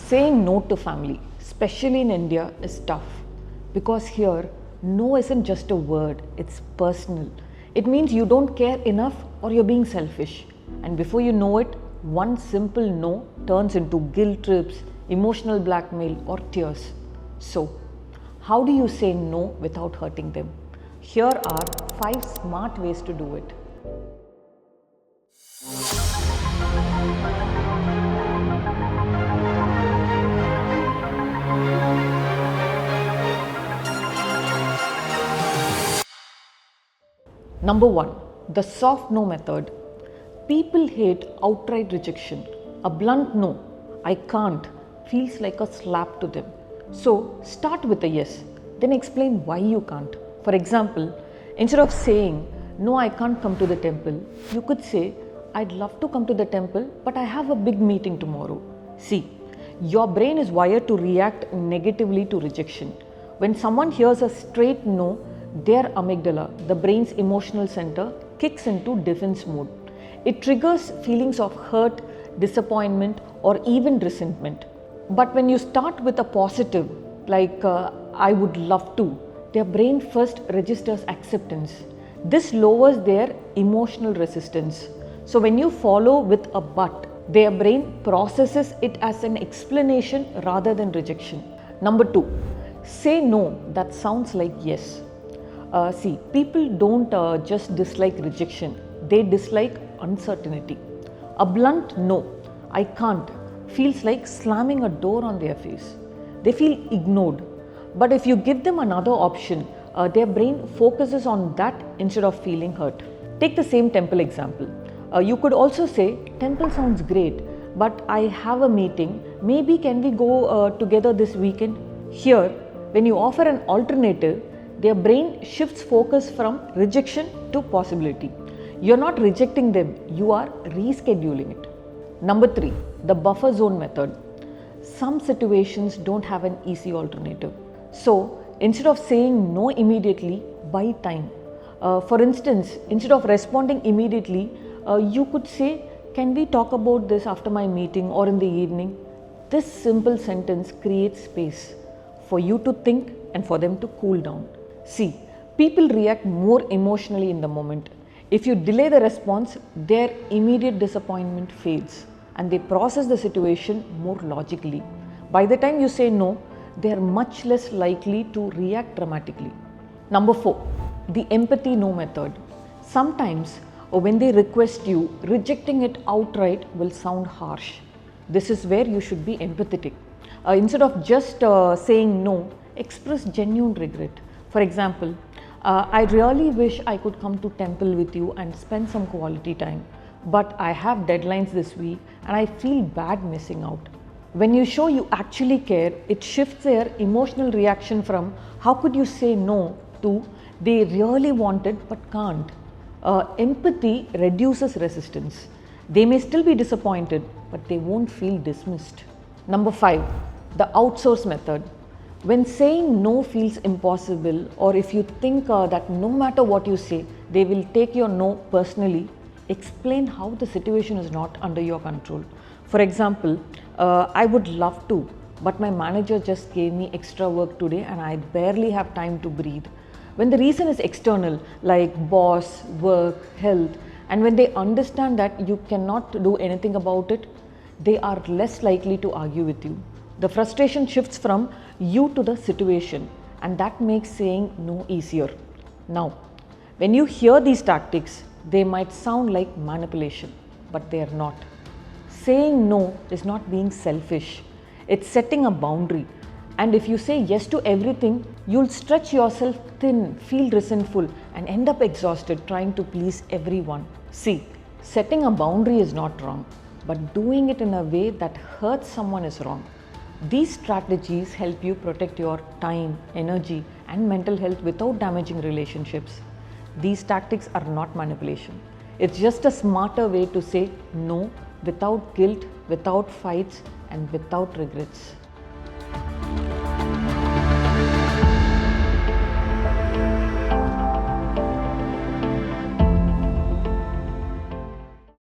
Saying no to family, especially in India, is tough because here no isn't just a word, it's personal. It means you don't care enough or you're being selfish. And before you know it, one simple no turns into guilt trips, emotional blackmail, or tears. So, how do you say no without hurting them? Here are 5 smart ways to do it. Number 1, the soft no method. People hate outright rejection. A blunt no, I can't, feels like a slap to them. So start with a yes, then explain why you can't. For example, instead of saying, no, I can't come to the temple, you could say, I'd love to come to the temple, but I have a big meeting tomorrow. See, your brain is wired to react negatively to rejection. When someone hears a straight no, their amygdala, the brain's emotional center, kicks into defense mode. It triggers feelings of hurt, disappointment, or even resentment. But when you start with a positive, like I would love to, their brain first registers acceptance. This lowers their emotional resistance. So when you follow with a but, their brain processes it as an explanation rather than rejection. Number 2, say no that sounds like yes. See, people don't just dislike rejection, they dislike uncertainty. A blunt no, I can't, feels like slamming a door on their face. They feel ignored. But if you give them another option, their brain focuses on that instead of feeling hurt. Take the same temple example. You could also say, temple sounds great, but I have a meeting. Maybe can we go together this weekend? Here, when you offer an alternative, their brain shifts focus from rejection to possibility. You're not rejecting them, you are rescheduling it. Number 3, the buffer zone method. Some situations don't have an easy alternative. So, instead of saying no immediately, buy time. For instance, instead of responding immediately, you could say, can we talk about this after my meeting or in the evening? This simple sentence creates space for you to think and for them to cool down. See, people react more emotionally in the moment. If you delay the response, their immediate disappointment fades and they process the situation more logically. By the time you say no, they are much less likely to react dramatically. Number 4, the empathy no method. Sometimes when they request you, rejecting it outright will sound harsh. This is where you should be empathetic. Instead of just saying no, express genuine regret. For example, I really wish I could come to temple with you and spend some quality time, but I have deadlines this week and I feel bad missing out. When you show you actually care, it shifts their emotional reaction from how could you say no to they really want it but can't. Empathy reduces resistance. They may still be disappointed, but they won't feel dismissed. Number 5, the outsource method. When saying no feels impossible, or if you think that no matter what you say, they will take your no personally, explain how the situation is not under your control. For example, I would love to, but my manager just gave me extra work today and I barely have time to breathe. When the reason is external, like boss, work, health, and when they understand that you cannot do anything about it, they are less likely to argue with you. The frustration shifts from you to the situation, and that makes saying no easier. Now, when you hear these tactics, they might sound like manipulation, but they are not. Saying no is not being selfish, it's setting a boundary. And if you say yes to everything, you'll stretch yourself thin, feel resentful, and end up exhausted trying to please everyone. See, setting a boundary is not wrong, but doing it in a way that hurts someone is wrong. These strategies help you protect your time, energy, and mental health without damaging relationships. These tactics are not manipulation. It's just a smarter way to say no without guilt, without fights, and without regrets.